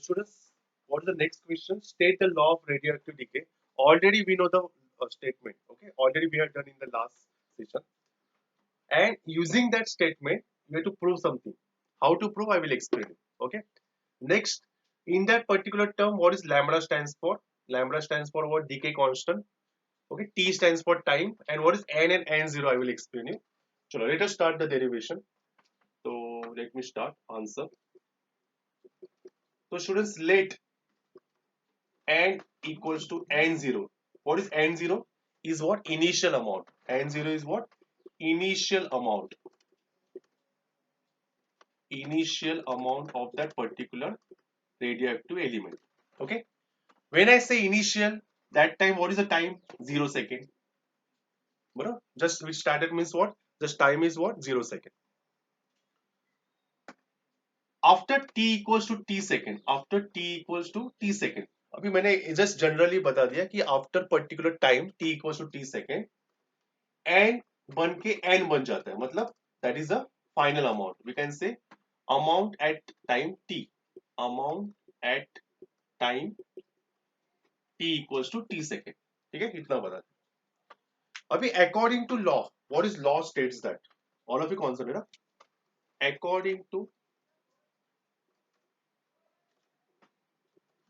students, what is the next question? State the law of radioactive decay. Already we know the statement. Okay, already we have done in the last session. And using that statement, you have to prove something. How to prove? I will explain it. Okay. Next, in that particular term, what is lambda stands for? Lambda stands for what? Decay constant. Okay. T stands for time. And what is n and n0? I will explain you. So let us start the derivation. So let me start answer. So students, let n equals to n0. What is n0? Is what? Initial amount. N0 is what? Initial amount. Initial amount of that particular radioactive element. Okay. When I say initial, that time, what is the time? 0 second. Bro, just which started means what? Just time is what? 0 second. After t equals to t second. After t equals to t second. अभी मैंने just generally बता दिया कि after particular time t equals to t second n बन के n बन जाता है, मतलब that is the final amount. We can say amount at time t. Amount at time t equals to t second. ठीक है, इतना बता दें. अभी according to law, what is law states that? All of you consider. According to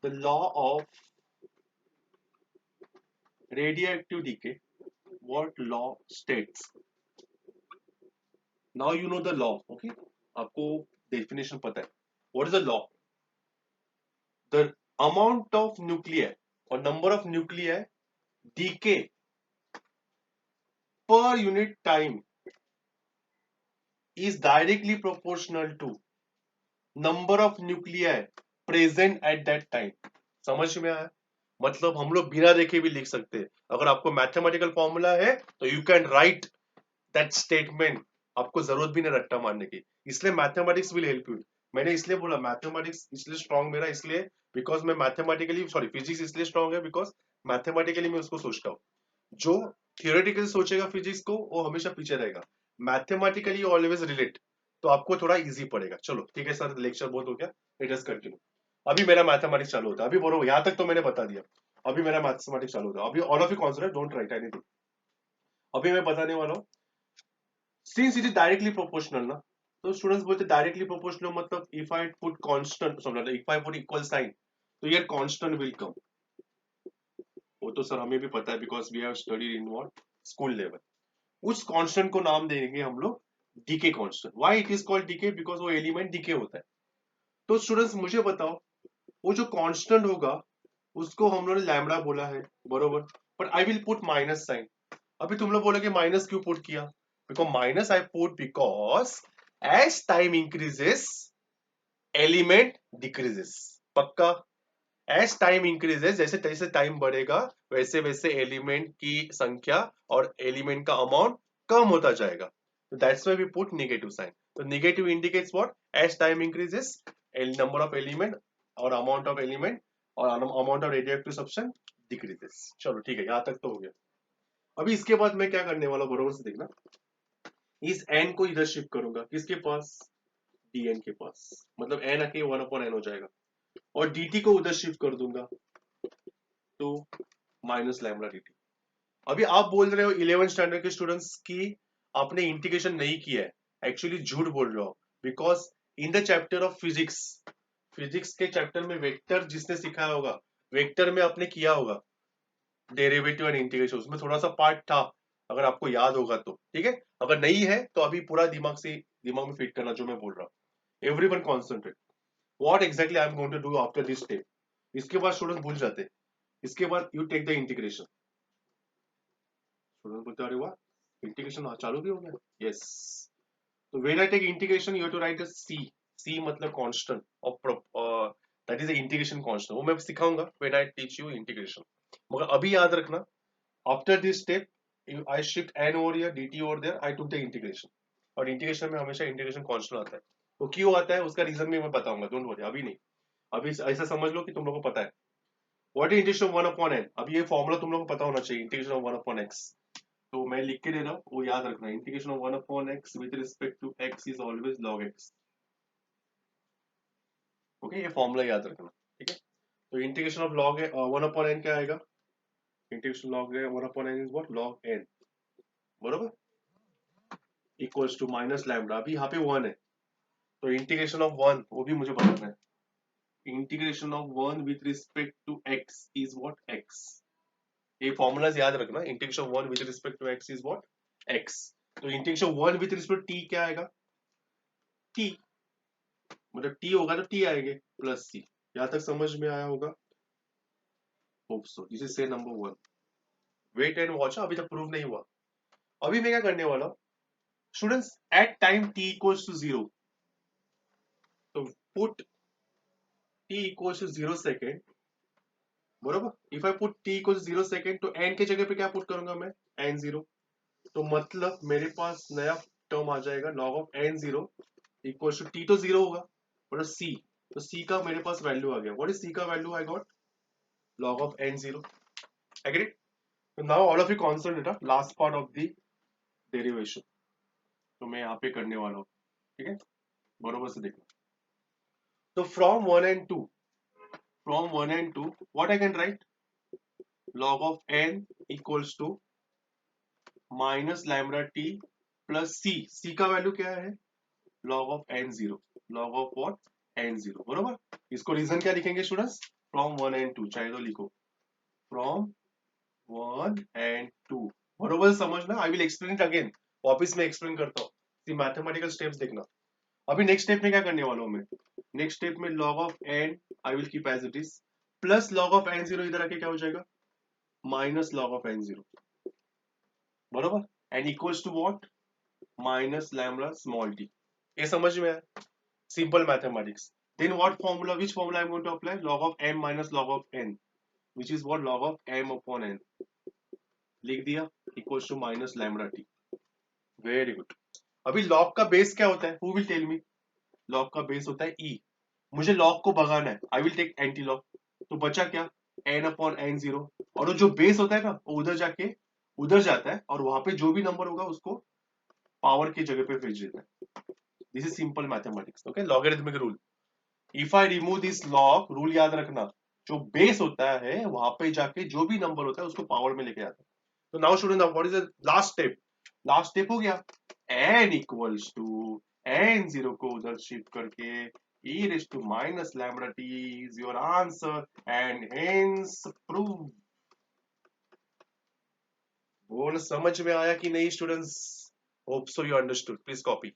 the law of radioactive decay, what law states? Now you know the law. Okay, आपको definition पता है. What is the law? The amount of nuclei or number of nuclei decay per unit time is directly proportional to number of nuclei present at that time. समझ में आया? मतलब हम लोग बिना देखे भी लिख सकते हैं. अगर आपको मैथमेटिकल फॉर्मूला है तो you can write that statement. आपको जरूरत भी नहीं रट्टा मारने की. इसलिए मैथमेटिक्स विल हेल्प यू. मैंने इसलिए बोला मैथमेटिक्स इसलिए स्ट्रांग मेरा, इसलिए बिकॉज मैं मैथमेटिकली सॉरी फिजिक्स इसलिए स्ट्रांग है बिकॉज मैथमेटिकली मैं उसको सोचता हूँ. जो थियोरेटिकली सोचेगा फिजिक्स को वो हमेशा पीछे रहेगा. मैथमेटिकली ऑलवेज रिलेट, तो आपको थोड़ा इजी पड़ेगा. चलो ठीक है सर, लेक्चर बहुत हो गया, लेट अस कंटिन्यू. अभी मेरा मैथमेटिक्स चालू होता है. अभी बोलो, यहाँ तक तो मैंने बता दिया. अभी मेरा मैथमेटिक्स चालू होता है. अभी all of you concentrate, don't write anything. अभी मैं बताने वाला हूँ. Since it is directly proportional ना, तो स्टूडेंट्स बोलते डायरेक्टली प्रोपोर्शनल मतलब इफ आई पुट कांस्टेंट, समझ लो if I put equal sign, तो यार कांस्टेंट विल कम. वो तो सर हमें भी पता है because we have studied in what school level. उस कांस्टेंट को नाम देंगे हम लोग decay constant. Why it is called decay? Because वो एलिमेंट डीके होता है. तो स्टूडेंट्स मुझे बताओ, वो जो कांस्टेंट होगा उसको हम लोगों ने लैम्बडा बोला है, बरोबर. But I will put minus sign. अभी तुम लोग बोलोगे माइनस क्यों पुट किया? Because minus I put because as time increases element decreases. पक्का? एज टाइम इंक्रीजेस, जैसे जैसे टाइम बढ़ेगा वैसे वैसे एलिमेंट की संख्या और एलिमेंट का अमाउंट कम होता जाएगा. तो that's why we put negative sign. तो negative indicates what? As time increases number of element और अमाउंट ऑफ एलिमेंट और amount of radioactive substance decreases. चलो ठीक है, यहाँ तक तो हो गया. अभी इसके बाद मैं क्या करने वाला, बरोबर से देखना. इस n को इधर शिफ्ट करूंगा, किसके पास? dn के पास. मतलब n आके 1/n हो जाएगा. और dt को उधर शिफ्ट कर दूंगा तो माइनस लैम्बडा dt. अभी आप बोल रहे हो 11th स्टैंडर्ड के स्टूडेंट्स की आपने इंटीग्रेशन नहीं किया है. एक्चुअली झूठ बोल रहे हो, because in the chapter of physics, physics के चैप्टर में वेक्टर जिसने सिखाया होगा, वेक्टर में आपने किया होगा डेरिवेटिव एंड इंटीग्रेशन. उसमें थोड़ा सा पार्ट था, अगर आपको याद होगा तो ठीक है. अगर नहीं है तो अभी पूरा दिमाग में फिट करना जो मैं बोल रहा हूँ. Everyone concentrate. What exactly I am going to do after this step. इसके बाद स्टूडेंट भूल जाते हैं. इसके बाद you take the integration. Student बोलते अरे वाह, इंटीग्रेशन चालू भी हो गया. यस. तो when I take integration you have to write the C. C मतलब constant of that is the integration constant. वो मैं सिखाऊंगा when I teach you integration. मगर अभी याद रखना, after this step I shift n over here, dt over there, I took the integration. और integration में हमेशा इंटीग्रेशन कांस्टेंट आता है. तो क्यों आता है उसका रीजन भी मैं बताऊंगा, डोंट वरी. अभी नहीं, अभी ऐसा समझ लो कि तुम लोगों को पता है व्हाट इज इंटीग्रेशन 1/n. अभी ये फॉर्मूला तुम लोगों को पता होना चाहिए, इंटीग्रेशन ऑफ 1/x. तो मैं लिख के दे रहा हूँ, वो याद रखना. Integration of 1/x with respect to x is always log x. Okay, ये फॉर्मूला याद रखना. तो इंटीग्रेशन ऑफ लॉग है 1/n क्या आएगा? इंटीग्रेशन लॉग है 1/n is what? log n, बरोबर, इक्वल्स टू माइनस लैम्डा। अभी यहाँ पे 1 है, तो इंटीग्रेशन ऑफ 1 वो भी मुझे बताना है। Integration of 1 with respect to x is what? x। ये फॉर्मूलाज याद रखना। Integration of 1 with respect to x is what? x। तो इंटीग्रेशन 1 विथ रिस्पेक्ट t क्या आएगा? t, मतलब t होगा तो t आएंगे प्लस c। यहां तक समझ में आया होगा? Hope so. दिस इज से नंबर 1। वेट एंड वॉच, अभी तक प्रूव नहीं हुआ। अभी मैं क्या करने वाला हूँ students, at time t equals to 0, तो put t equals to 0 second, बरोबर। If I put t equals 0 second, तो n के जगह पे क्या पुट करूंगा मैं? n0। तो मतलब मेरे पास नया टर्म आ जाएगा log of n0 equals to t, तो 0 होगा, और c, तो c का मेरे पास वैल्यू आ गया। व्हाट इज c का value? I got log of n0। Agree? तो now all of you concentrate last part of the derivation, तो मैं यहाँ पे करने वाला हूँ, ठीक है, बरोबर से देखना। तो from 1 and 2, from 1 and 2, what I can write? Log of n equals to minus lambda t plus c। c का वैल्यू क्या है? log of n0। log of what? n0, बरोबर। इसको रीजन क्या लिखेंगे स्टूडेंट्स? फ्रॉम 1 and 2, चाहे तो लिखो फ्रॉम 1 and 2, बरोबर समझना। I will explain it again, वापिस में एक्सप्लेन करता हूँ। मैथमेटिकल स्टेप्स देखना। अभी नेक्स्ट स्टेप में क्या करने वाला हूँ मैं? नेक्स्ट स्टेप में log of n I will keep as it is, plus log of n0 इधर आके क्या हो जाएगा? माइनस log of n0, बरोबर, and equals to what? Minus lambda small t. ये समझ में आया? Simple mathematics. Then what formula, which formula I am going to apply? log of m minus log of n, which is what? log of m upon n। लिख दिया, equals to minus lambda t. Very good. अभी log का base क्या होता है? Who will tell me? log का base होता है e। मुझे log को भगाना है, I will take antilog, तो बचा क्या? n अपॉन n0, और वो जो बेस होता है ना, वो उधर जाके उधर जाता है, और वहां पे जो भी नंबर होगा उसको पावर की जगह पे भेज देता है। This is simple mathematics, okay, logarithmic rule. If I remove this log, rule याद रखना, जो बेस होता है वहां पे जाके जो भी नंबर होता है उसको पावर में लेके आता है। तो now student, what is the last step? Last step हो गया n इक्वल्स टू n0 को उधर शिफ्ट करके e raised to minus lambda t is your answer and hence prove। बोल समझ में आया कि नहीं students? Hope so you understood. Please copy.